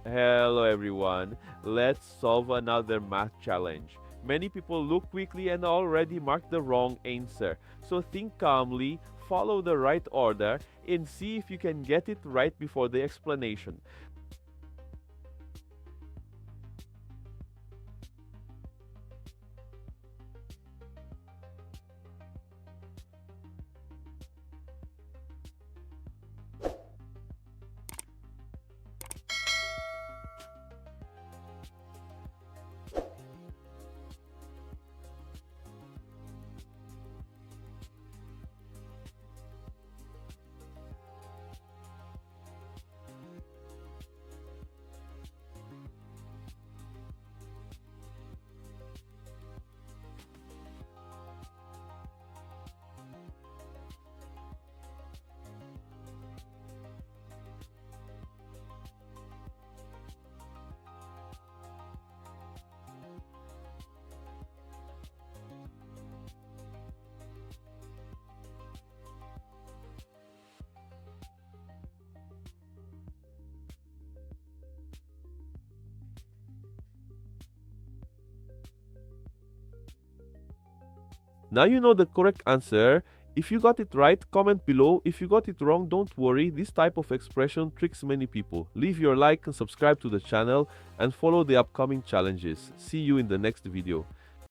Hello everyone, let's solve another math challenge. Many people look quickly and already mark the wrong answer. So think calmly, follow the right order, and see if you can get it right before the explanation. Now you know the correct answer. If you got it right, comment below. If you got it wrong, don't worry. This type of expression tricks many people. Leave your like and subscribe to the channel and follow the upcoming challenges. See you in the next video.